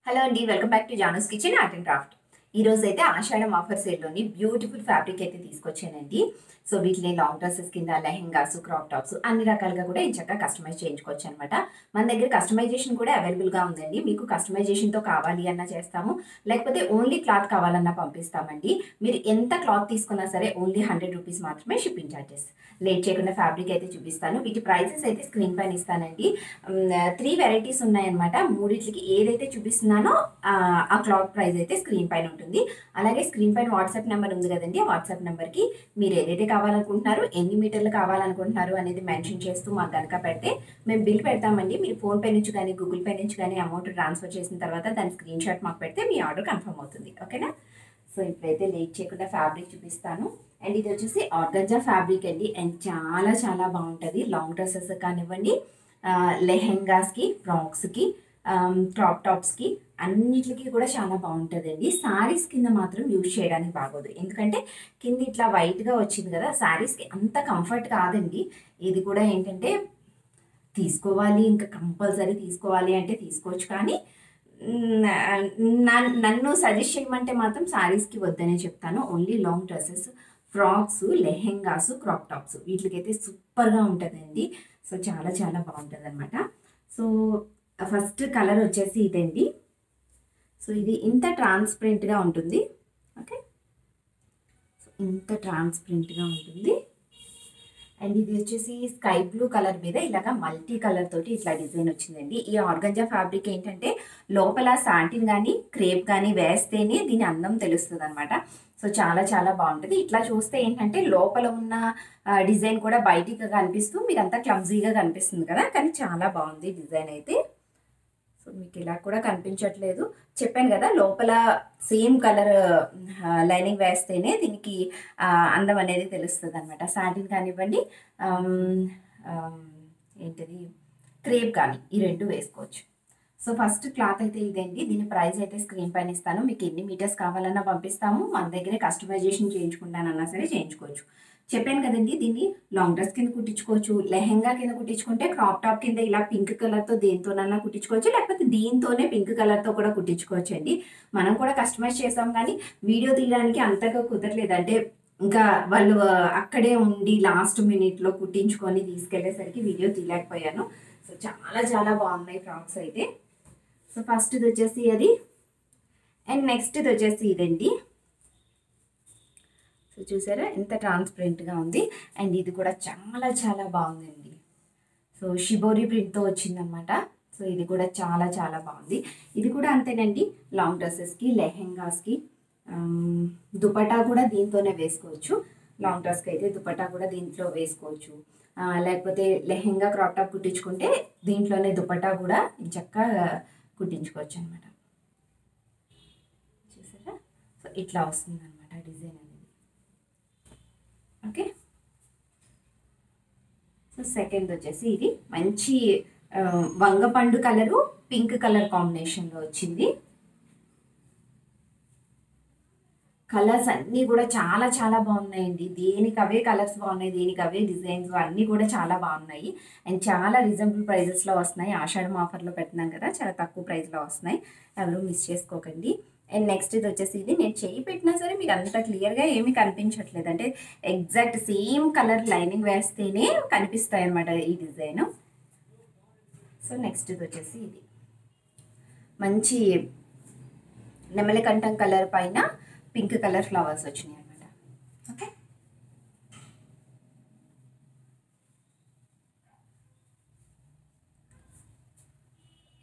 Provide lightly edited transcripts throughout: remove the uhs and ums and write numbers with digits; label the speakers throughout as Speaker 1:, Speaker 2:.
Speaker 1: Hello అండి, welcome back to Janu's kitchen art and craft. ఈ రోజు అయితే ఆషాఢం ఆఫర్ సేల్లోని బ్యూటిఫుల్ ఫ్యాబ్రిక్ అయితే తీసుకొచ్చానండి. సో వీటిని లాంగ్ డ్రెస్సెస్ కింద లెహెంగాస్, క్రాప్ టాప్స్ అన్ని రకాలుగా కూడా చక్కగా కస్టమైజ్ చేయించుకోవచ్చు అనమాట. మన దగ్గర కస్టమైజేషన్ కూడా అవైలబుల్గా ఉందండి. మీకు కస్టమైజేషన్తో కావాలి అన్నా చేస్తాము, లేకపోతే ఓన్లీ క్లాత్ కావాలన్నా పంపిస్తామండి. మీరు ఎంత క్లాత్ తీసుకున్నా సరే ఓన్లీ 100 రూపీస్ మాత్రమే షిప్పింగ్ ఛార్జెస్. లేట్ చేయకుండా ఫ్యాబ్రిక్ అయితే చూపిస్తాను. వీటి ప్రైసెస్ అయితే స్క్రీన్ పైన ఇస్తానండి. 3 వెరైటీస్ ఉన్నాయన్నమాట. మూడిట్లకి ఏదైతే చూపిస్తున్నానో ఆ క్లాత్ ప్రైస్ అయితే స్క్రీన్ పైన ఉంటుంది. అలాగే స్క్రీన్ పైన వాట్సాప్ నెంబర్ ఉంది కదండి, ఆ వాట్సాప్ నెంబర్కి మీరు ఏదైతే కావాలనుకుంటున్నారో, ఎన్ని మీటర్లు కావాలనుకుంటున్నారు అనేది మెన్షన్ చేస్తూ మాకు కనుక పెడితే మేము బిల్ పెడతామండి. మీరు ఫోన్పే నుంచి కానీ గూగుల్ పే నుంచి కానీ అమౌంట్ ట్రాన్స్ఫర్ చేసిన తర్వాత దాని స్క్రీన్ షాట్ మాకు పెడితే మీ ఆర్డర్ కన్ఫర్మ్ అవుతుంది. ఓకేనా? సో ఇప్పుడైతే లేట్ చేయకుండా ఫ్యాబ్రిక్ చూపిస్తాను. అండ్ ఇది వచ్చేసి ఆర్గంజా ఫ్యాబ్రిక్ అండి. అండ్ చాలా చాలా బాగుంటుంది. లాంగ్ డ్రెస్సెస్ కానివ్వండి, లెహెంగాస్కి, ఫ్రాక్స్కి, క్రాప్ టాప్స్కి అన్నిటికీ కూడా చాలా బాగుంటుందండి. శారీస్ కింద మాత్రం యూజ్ చేయడానికి బాగోదు, ఎందుకంటే కింద ఇట్లా వైట్గా వచ్చింది కదా, శారీస్కి అంత కంఫర్ట్ కాదండి. ఇది కూడా ఏంటంటే తీసుకోవాలి, ఇంకా కంపల్సరీ తీసుకోవాలి అంటే తీసుకోవచ్చు, కానీ నన్ను సజెస్ట్ చేయమంటే మాత్రం శారీస్కి వద్దనే చెప్తాను. Only long dresses, frocks, lehengas, crop tops వీటికైతే సూపర్గా ఉంటుందండి. సో చాలా చాలా బాగుంటుంది అనమాట. సో ఫస్ట్ కలర్ వచ్చేసి ఇదండి. సో ఇది ఇంత ట్రాన్స్పరెంట్గా ఉంటుంది. ఓకే, సో ఇంత ట్రాన్స్పరెంట్గా ఉంటుంది. అండ్ ఇది వచ్చేసి స్కై బ్లూ కలర్ మీద ఇలాగా మల్టీ కలర్ తోటి ఇట్లా డిజైన్ వచ్చిందండి. ఈ ఆర్గంజా ఫ్యాబ్రిక్ ఏంటంటే లోపల సాటిన్ కానీ క్రేప్ కానీ వేస్తేనే దీని అందం తెలుస్తుంది అనమాట. సో చాలా చాలా బాగుంటుంది. ఇట్లా చూస్తే ఏంటంటే లోపల ఉన్న డిజైన్ కూడా బయటికి కనిపిస్తూ మీకు అంతా క్లమ్జీగా కనిపిస్తుంది కదా, కానీ చాలా బాగుంది డిజైన్ అయితే. సో మీకు ఇలా కూడా కనిపించట్లేదు, చెప్పాను కదా, లోపల సేమ్ కలర్ లైనింగ్ వేస్తేనే దీనికి అందం అనేది తెలుస్తుంది అనమాట. సాటిన్ కానివ్వండి, ఏంటిది క్రేప్ కానీ, ఈ రెండు వేసుకోవచ్చు. సో ఫస్ట్ క్లాత్ అయితే ఇదండి. దీని ప్రైస్ అయితే స్క్రీన్ పైన ఇస్తాను. మీకు ఎన్ని మీటర్స్ కావాలన్నా పంపిస్తాము. మన దగ్గరే కస్టమైజేషన్ చేయించుకుంటానన్నా సరే చేయించుకోవచ్చు. చెప్పాను కదండి, దీన్ని లాంగ్ డ్రెస్ కింద కుట్టించుకోవచ్చు, లెహెంగా కింద కుట్టించుకుంటే క్రాప్ టాప్ కింద ఇలా పింక్ కలర్తో దేనితోనన్నా కుట్టించుకోవచ్చు, లేకపోతే దీంతోనే పింక్ కలర్తో కూడా కుట్టించుకోవచ్చు అండి. మనం కూడా కస్టమైజ్ చేసాం, కానీ వీడియో తీయడానికి అంతగా కుదరలేదు. అంటే ఇంకా వాళ్ళు అక్కడే ఉండి లాస్ట్ మినిట్లో కుట్టించుకొని తీసుకెళ్లేసరికి వీడియో తీయలేకపోయాను. సో చాలా చాలా బాగున్నాయి ఫ్రాక్స్ అయితే. సో ఫస్ట్ ఇది వచ్చేసి అది, అండ్ నెక్స్ట్ ఇది వచ్చేసి ఇదండి. సో చూసారా ఎంత ట్రాన్స్పరెంట్గా ఉంది. అండ్ ఇది కూడా చాలా చాలా బాగుందండి. సో షిబోరి ప్రింట్తో వచ్చిందనమాట. సో ఇది కూడా చాలా చాలా బాగుంది. ఇది కూడా అంతేనండి, లాంగ్ డ్రెస్సెస్కి, లెహెంగాస్కి, దుపట్టా కూడా దీంతోనే వేసుకోవచ్చు. లాంగ్ డ్రెస్కి అయితే దుపట్టా కూడా దీంట్లో వేసుకోవచ్చు, లేకపోతే లెహెంగా క్రాప్ టాప్ కుట్టించుకుంటే దీంట్లోనే దుపట్టా కూడా చక్కగా కుట్టించుకోవచ్చు అనమాట. చూసారా? సో ఇట్లా వస్తుంది అనమాట డిజైన్ అనేది. ఓకే, సో సెకండ్ వచ్చేసి ఇది మంచి వంగపండు కలరు పింక్ కలర్ కాంబినేషన్లో వచ్చింది. కలర్స్ అన్నీ కూడా చాలా చాలా బాగున్నాయండి. దేనికి అవే కలర్స్ బాగున్నాయి, దేనికి అవే డిజైన్స్ అన్నీ కూడా చాలా బాగున్నాయి. అండ్ చాలా రీజనబుల్ ప్రైజెస్లో వస్తున్నాయి. ఆషాఢం ఆఫర్లో పెట్టినాం కదా, చాలా తక్కువ ప్రైస్లో వస్తున్నాయి. ఎవరు మిస్ చేసుకోకండి. అండ్ నెక్స్ట్ ఇది వచ్చేసి ఇది నేను చేయి పెట్టినా సరే మీకు అంత క్లియర్గా ఏమీ కనిపించట్లేదు, అంటే ఎగ్జాక్ట్ సేమ్ కలర్ లైనింగ్ వేస్తేనే కనిపిస్తాయి అన్నమాట ఈ డిజైన్. సో నెక్స్ట్ ఇది వచ్చేసి ఇది మంచి నెమలికంఠం కలర్ పైన పింక్ కలర్ ఫ్లవర్స్ వచ్చినాయి అన్నమాట. ఓకే,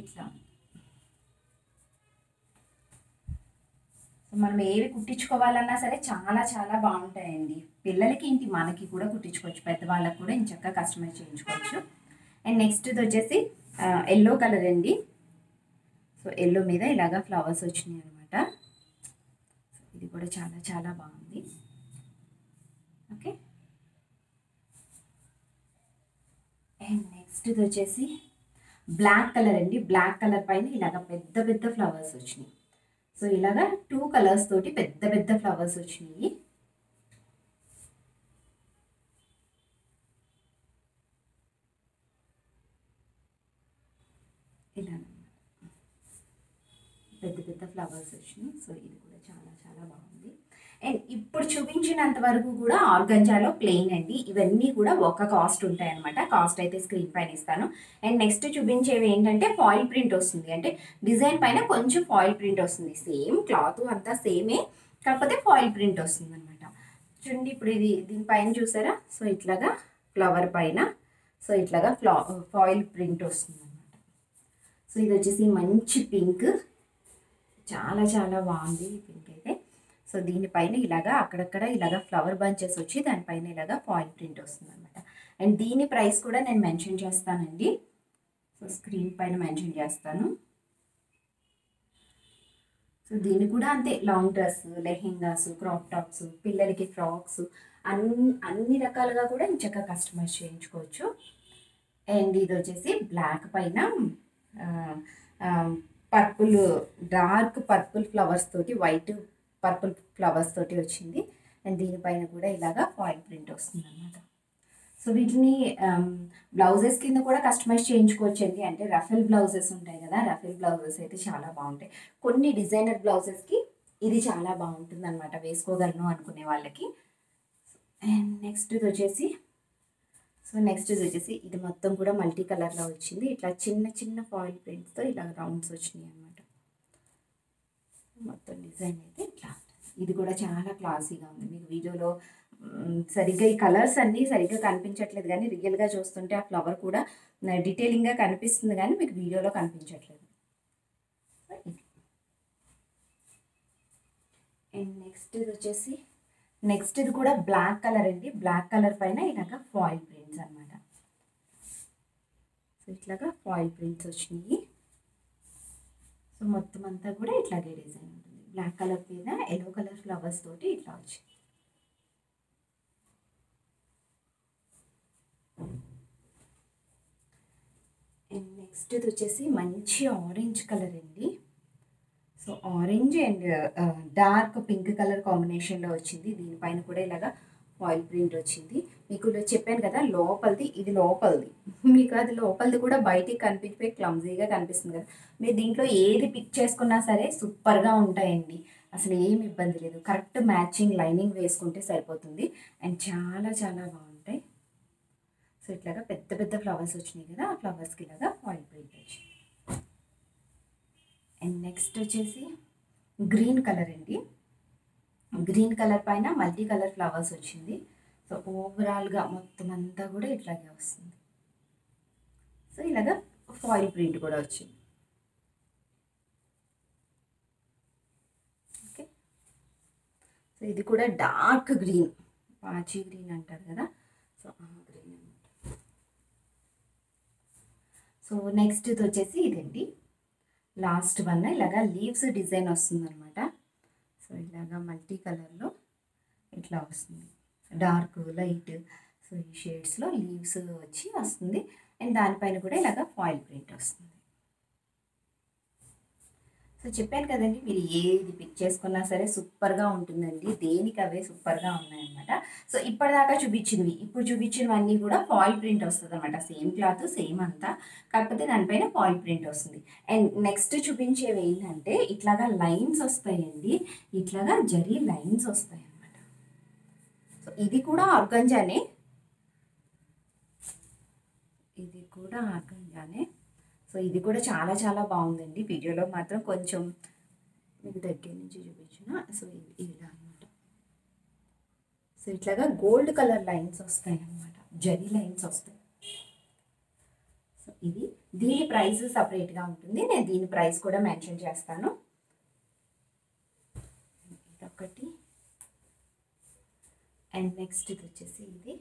Speaker 1: ఇట్లా మనం ఏవి కుట్టించుకోవాలన్నా సరే చాలా చాలా బాగుంటాయండి. పిల్లలకి ఏంటి, మనకి కూడా కుట్టించుకోవచ్చు, పెద్దవాళ్ళకి కూడా ఇంచక్క కస్టమైజ్ చేయించుకోవచ్చు. అండ్ నెక్స్ట్ ఇది వచ్చేసి ఎల్లో కలర్ అండి. సో ఎల్లో మీద ఇలాగా ఫ్లవర్స్ వచ్చినాయి అనమాట. ఇది కూడా చాలా చాలా బాగుంది. ఓకే, అండ్ నెక్స్ట్ ఇది వచ్చేసి బ్లాక్ కలర్ అండి. బ్లాక్ కలర్ పైన ఇలాగ పెద్ద పెద్ద ఫ్లవర్స్ వచ్చినాయి. సో ఇలాగా 2 కలర్స్ తోటి పెద్ద పెద్ద ఫ్లవర్స్ వచ్చినాయి. ఇలా పెద్ద పెద్ద ఫ్లవర్స్ వచ్చినాయి. సో ఇది కూడా చాలా చాలా బాగుంది. అండ్ ఇప్పుడు చూపించినంత వరకు కూడా ఆర్గంజాలో ప్లెయిన్ అండి. ఇవన్నీ కూడా ఒక కాస్ట్ ఉంటాయి అనమాట. కాస్ట్ అయితే స్క్రీన్ పైన ఇస్తాను. అండ్ నెక్స్ట్ చూపించేవి ఏంటంటే ఫాయిల్ ప్రింట్ వస్తుంది. అంటే డిజైన్ పైన కొంచెం ఫాయిల్ ప్రింట్ వస్తుంది. సేమ్ క్లాత్ అంతా సేమే, కాకపోతే ఫాయిల్ ప్రింట్ వస్తుంది అనమాట. చూడండి ఇప్పుడు ఇది దీనిపైన చూసారా? సో ఇట్లాగా ఫ్లవర్ పైన సో ఇట్లాగా ఫాయిల్ ప్రింట్ వస్తుంది అనమాట. సో ఇది వచ్చేసి మంచి పింక్, చాలా చాలా బాగుంది ఈ పింక్ అయితే. సో దీనిపైన ఇలాగా అక్కడక్కడ ఇలాగా ఫ్లవర్ బంచెస్ వచ్చి దానిపైన ఇలాగా ఫాయిల్ ప్రింట్ వస్తుంది అనమాట. అండ్ దీని ప్రైస్ కూడా నేను మెన్షన్ చేస్తానండి. సో స్క్రీన్ పైన మెన్షన్ చేస్తాను. సో దీన్ని కూడా అంతే, long dress, lehengas, crop tops, పిల్లలకి ఫ్రాక్స్ అన్ని రకాలుగా కూడా చక్కగా కస్టమైజ్ చేయించుకోవచ్చు. అండ్ ఇది వచ్చేసి బ్లాక్ పైన పర్పుల్, డార్క్ పర్పుల్ ఫ్లవర్స్ తోటి, వైట్ పర్పుల్ ఫ్లవర్స్ తోటి వచ్చింది. అండ్ దీనిపైన కూడా ఇలాగా ఫాయిల్ ప్రింట్ వస్తుంది అన్నమాట. సో వీటిని బ్లౌజెస్ కింద కూడా కస్టమైజ్ చేయించుకోవచ్చండి. అంటే రఫెల్ బ్లౌజెస్ ఉంటాయి కదా, రఫెల్ బ్లౌజెస్ అయితే చాలా బాగుంటాయి. కొన్ని డిజైనర్ బ్లౌజెస్కి ఇది చాలా బాగుంటుంది అనమాట, వేసుకోగలను అనుకునే వాళ్ళకి. అండ్ నెక్స్ట్ ఇది వచ్చేసి ఇది మొత్తం కూడా మల్టీ కలర్లో వచ్చింది. ఇట్లా చిన్న చిన్న ఫాయిల్ ప్రింట్స్తో ఇలా రౌండ్స్ వచ్చినాయి అనమాట. మొత్తం డిజైన్ అయితే ఇట్లా. ఇది కూడా చాలా క్లాసీగా ఉంది. మీకు వీడియోలో సరిగ్గా ఈ కలర్స్ అన్నీ సరిగ్గా కనిపించట్లేదు, కానీ రియల్గా చూస్తుంటే ఆ ఫ్లవర్ కూడా డీటెయిలింగ్గా కనిపిస్తుంది, కానీ మీకు వీడియోలో కనిపించట్లేదు. అండ్ నెక్స్ట్ ఇది కూడా బ్లాక్ కలర్ అండి. బ్లాక్ కలర్ పైన ఇలాగా ఫాయిల్ ప్రింట్స్ అనమాట. సో ఇట్లాగా ఫాయిల్ ప్రింట్స్ వచ్చినాయి. సో మొత్తం అంతా కూడా ఇట్లాగే డిజైన్ ఉంటుంది. బ్లాక్ కలర్ మీద ఎల్లో కలర్ ఫ్లవర్స్ తోటి ఇట్లా వచ్చింది. అండ్ నెక్స్ట్ ఇది వచ్చేసి మంచి ఆరెంజ్ కలర్ అండి. So orange and dark pink colour కాంబినేషన్లో వచ్చింది. దీనిపైన కూడా ఇలాగా ఫాయిల్ ప్రింట్ వచ్చింది. మీకు చెప్పాను కదా లోపలిది, ఇది లోపలిది. మీకు అది లోపలిది కూడా బయటికి కనిపించిపోయి క్లమ్జీగా కనిపిస్తుంది కదా. మీరు దీంట్లో ఏది పిక్ చేసుకున్నా సరే సూపర్గా ఉంటాయండి, అసలు ఏమి ఇబ్బంది లేదు. కరెక్ట్ మ్యాచింగ్ లైనింగ్ వేసుకుంటే సరిపోతుంది. అండ్ చాలా చాలా బాగుంటాయి. సో ఇట్లాగా పెద్ద పెద్ద ఫ్లవర్స్ వచ్చినాయి కదా, ఆ ఫ్లవర్స్కి ఇలాగా ఫాయిల్ ప్రింట్ వచ్చింది. అండ్ నెక్స్ట్ వచ్చేసి గ్రీన్ కలర్ అండి. గ్రీన్ కలర్ పైన మల్టీ కలర్ ఫ్లవర్స్ వచ్చింది. సో ఓవరాల్గా మొత్తం అంతా కూడా ఇట్లాగే వస్తుంది. సో ఇలాగా ఫాయిల్ ప్రింట్ కూడా వచ్చింది. ఓకే, సో ఇది కూడా డార్క్ గ్రీన్, పాచి గ్రీన్ అంటారు కదా, సో గ్రీన్ అనమాట. సో నెక్స్ట్ ఇది వచ్చేసి ఇదండి లాస్ట్ వన్. ఇలాగా లీవ్స్ డిజైన్ వస్తుంది అనమాట. సో ఇలాగా మల్టీ కలర్లో ఇట్లా వస్తుంది, డార్క్ లైట్. సో ఈ షేడ్స్లో లీవ్స్ వచ్చి వస్తుంది. అండ్ దానిపైన కూడా ఇలాగా ఫాయిల్ ప్రింట్ వస్తుంది. సో చెప్పాను కదండి, మీరు ఏది పిక్ చేసుకున్నా సరే సూపర్గా ఉంటుందండి. దేనికి అవే సూపర్గా ఉన్నాయన్నమాట. సో ఇప్పటిదాకా ఇప్పుడు చూపించినవన్నీ కూడా ఫాయిల్ ప్రింట్ వస్తుంది అనమాట. సేమ్ క్లాత్ సేమ్ అంతా, కాకపోతే దానిపైన ఫాయిల్ ప్రింట్ వస్తుంది. అండ్ నెక్స్ట్ చూపించేవి ఏంటంటే ఇట్లాగా లైన్స్ వస్తాయండి, ఇట్లాగా జరీ లైన్స్ వస్తాయి అన్నమాట. సో ఇది కూడా ఆర్గంజానే, సో ఇది కూడా చాలా చాలా బాగుందండి. వీడియోలో మాత్రం కొంచెం మీకు దగ్గర నుంచి చూపించిన. సో ఇలా అనమాట. సో ఇట్లాగా గోల్డ్ కలర్ లైన్స్ వస్తాయి అన్నమాట, జరీ లైన్స్ వస్తాయి. సో దీని ప్రైస్ సపరేట్గా ఉంటుంది, నేను దీని ప్రైస్ కూడా మెన్షన్ చేస్తాను. ఇదొకటి. అండ్ నెక్స్ట్ ఇది వచ్చేసి ఇది.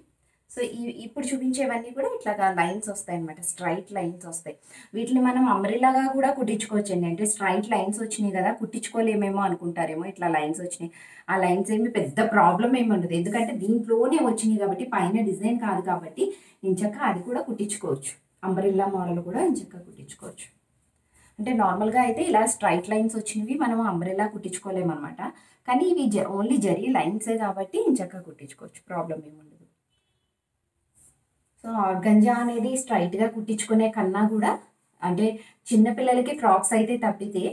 Speaker 1: సో ఇప్పుడు చూపించేవన్నీ కూడా ఇట్లాగా లైన్స్ వస్తాయి అనమాట, స్ట్రైట్ లైన్స్ వస్తాయి. వీటిని మనం అంబ్రెల్లాగా కూడా కుట్టించుకోవచ్చండి. అంటే స్ట్రైట్ లైన్స్ వచ్చినాయి కదా, కుట్టించుకోలేమేమో అనుకుంటారేమో, ఇట్లా లైన్స్ వచ్చినాయి. ఆ లైన్స్ ఏమి పెద్ద ప్రాబ్లం ఏమి ఉండదు, ఎందుకంటే దీంట్లోనే వచ్చినాయి కాబట్టి, పైన డిజైన్ కాదు కాబట్టి ఇంచక్క అది కూడా కుట్టించుకోవచ్చు. అంబ్రెల్లా మోడల్ కూడా ఇంచక్క కుట్టించుకోవచ్చు. అంటే నార్మల్గా అయితే ఇలా స్ట్రైట్ లైన్స్ వచ్చినవి మనం అంబ్రెల్లా కుట్టించుకోలేమన్నమాట. కానీ ఇవి ఓన్లీ జరీ లైన్సే కాబట్టి ఇంచక్క కుట్టించుకోవచ్చు, ప్రాబ్లం ఏముండదు. సో ఆర్గంజా అనేది స్ట్రైట్గా కుట్టించుకునే కన్నా కూడా, అంటే చిన్నపిల్లలకి ఫ్రాక్స్ అయితే తప్పితే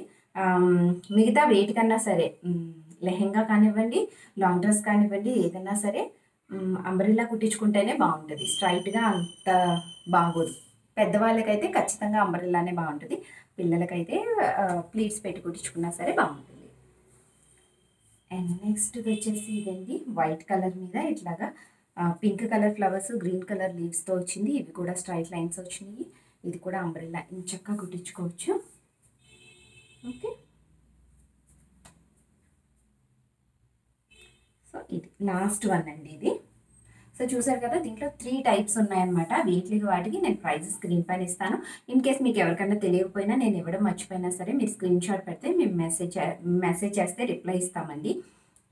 Speaker 1: మిగతా వేటికన్నా సరే లెహెంగా కానివ్వండి, లాంగ్ డ్రెస్ కానివ్వండి, ఏదన్నా సరే అంబ్రెల్లా కుట్టించుకుంటేనే బాగుంటుంది. స్ట్రైట్గా అంత బాగోదు. పెద్దవాళ్ళకైతే ఖచ్చితంగా అంబ్రెల్లానే బాగుంటుంది. పిల్లలకైతే ప్లీట్స్ పెట్టి కుట్టించుకున్నా సరే బాగుంటుంది. అండ్ నెక్స్ట్ వచ్చేసి ఇదండి, వైట్ కలర్ మీద ఇట్లాగా pink colour flowers, green colour లీవ్స్తో వచ్చింది. ఇవి కూడా స్ట్రైట్ లైన్స్ వచ్చినాయి. ఇది కూడా అంబ్రెల్లా చక్కగా కుట్టించుకోవచ్చు. ఓకే, సో ఇది లాస్ట్ వన్ అండి ఇది. సో చూసారు కదా, దీంట్లో 3 టైప్స్ ఉన్నాయన్నమాట. వీటికి వాటికి నేను ప్రైజెస్ స్క్రీన్ పైన ఇస్తాను. ఇన్ కేస్ మీకు ఎవరికైనా తెలియకపోయినా, నేను ఇవ్వడం మర్చిపోయినా సరే మీరు స్క్రీన్ షాట్ పెడితే మేము మెసేజ్ చేస్తే రిప్లై ఇస్తామండి.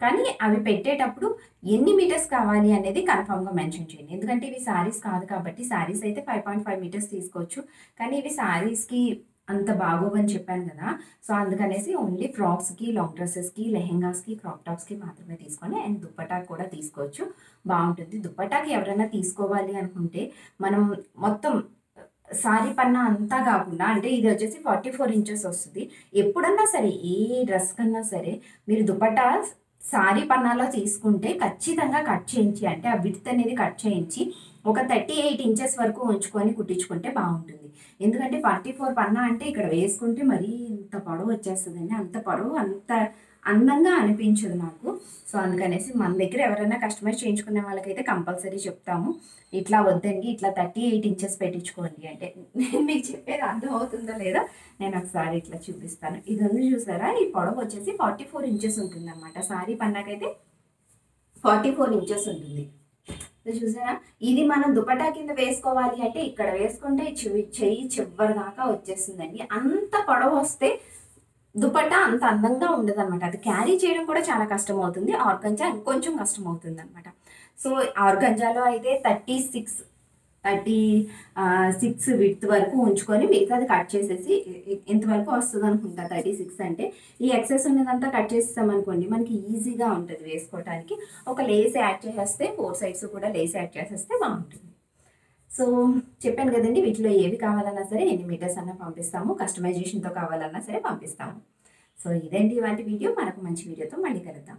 Speaker 1: కానీ అవి పెట్టేటప్పుడు ఎన్ని మీటర్స్ కావాలి అనేది కన్ఫామ్గా మెన్షన్ చేయండి. ఎందుకంటే ఇవి శారీస్ కాదు కాబట్టి, శారీస్ అయితే 5.5 మీటర్స్ తీసుకోవచ్చు. కానీ ఇవి శారీస్కి అంత బాగోవని చెప్పాను కదా. సో అందుకనేసి ఓన్లీ ఫ్రాక్స్కి, లాంగ్ డ్రెస్సెస్కి, లెహెంగాస్కి, క్రాప్ టాప్స్కి మాత్రమే తీసుకొని, అండ్ దుప్పటాకి కూడా తీసుకోవచ్చు, బాగుంటుంది. దుప్పటాకి ఎవరైనా తీసుకోవాలి అనుకుంటే మనం మొత్తం సారీ పన్నా అంతా కాకుండా, అంటే ఇది వచ్చేసి 44 ఇంచెస్ వస్తుంది. ఎప్పుడన్నా సరే ఏ డ్రెస్ కన్నా సరే మీరు దుపట్టా సారీ పన్నాలో తీసుకుంటే ఖచ్చితంగా కట్ చేయించి, అంటే ఆ విడ్త్ అనేది కట్ చేయించి ఒక 38 ఇంచెస్ వరకు ఉంచుకొని కుట్టించుకుంటే బాగుంటుంది. ఎందుకంటే 44 పన్నా అంటే ఇక్కడ వేసుకుంటే మరీ ఇంత పొడవు వచ్చేస్తుందండి. అంత పొడవు అంత అందంగా అనిపించదు నాకు. సో అందుకనేసి మన దగ్గర ఎవరైనా కస్టమైజ్ చేయించుకునే వాళ్ళకైతే కంపల్సరీ చెప్తాము, ఇట్లా వద్దండి, ఇట్లా 38 ఇంచెస్ పెట్టించుకోండి అంటే. నేను మీకు చెప్పేది అర్థం అవుతుందో లేదో నేను ఒకసారి ఇట్లా చూపిస్తాను. ఇది ఉంది చూసారా, ఈ పొడవు వచ్చేసి 44 ఇంచెస్ ఉంటుంది అనమాట. సారీ పన్నాకైతే 44 ఇంచెస్ ఉంటుంది. చూసారా, ఇది మనం దుపట్టా కింద వేసుకోవాలి అంటే ఇక్కడ వేసుకుంటే చెయ్యి చివరి దాకా వచ్చేస్తుందండి. అంత పొడవు వస్తే దుపట్టా అంత అందంగా ఉండదు అనమాట. అది క్యారీ చేయడం కూడా చాలా కష్టం అవుతుంది. ఆర్గంజా ఇంకొంచెం కష్టం అవుతుంది అనమాట. సో ఆర్గంజాలో అయితే 36 విడ్త్ వరకు ఉంచుకొని మిగతాది కట్ చేసేసి, ఇంతవరకు వస్తుంది అనుకుంటా 36 అంటే. ఈ ఎక్సెస్ ఉన్నదంతా కట్ చేసేసాం అనుకోండి, మనకి ఈజీగా ఉంటుంది వేసుకోవడానికి. ఒక లేస్ యాడ్ చేసేస్తే, 4 సైడ్స్ కూడా లేస్ యాడ్ చేసేస్తే బాగుంటుంది. సో చెప్పాను కదండి, వీటిలో ఏవి కావాలన్నా సరే, ఎన్ని మీటర్స్ అన్నా పంపిస్తాము, కస్టమైజేషన్తో కావాలన్నా సరే పంపిస్తాము. సో ఇదండి ఇవాళ వీడియో. మనకు మంచి వీడియోతో మళ్ళీ కలుద్దాం.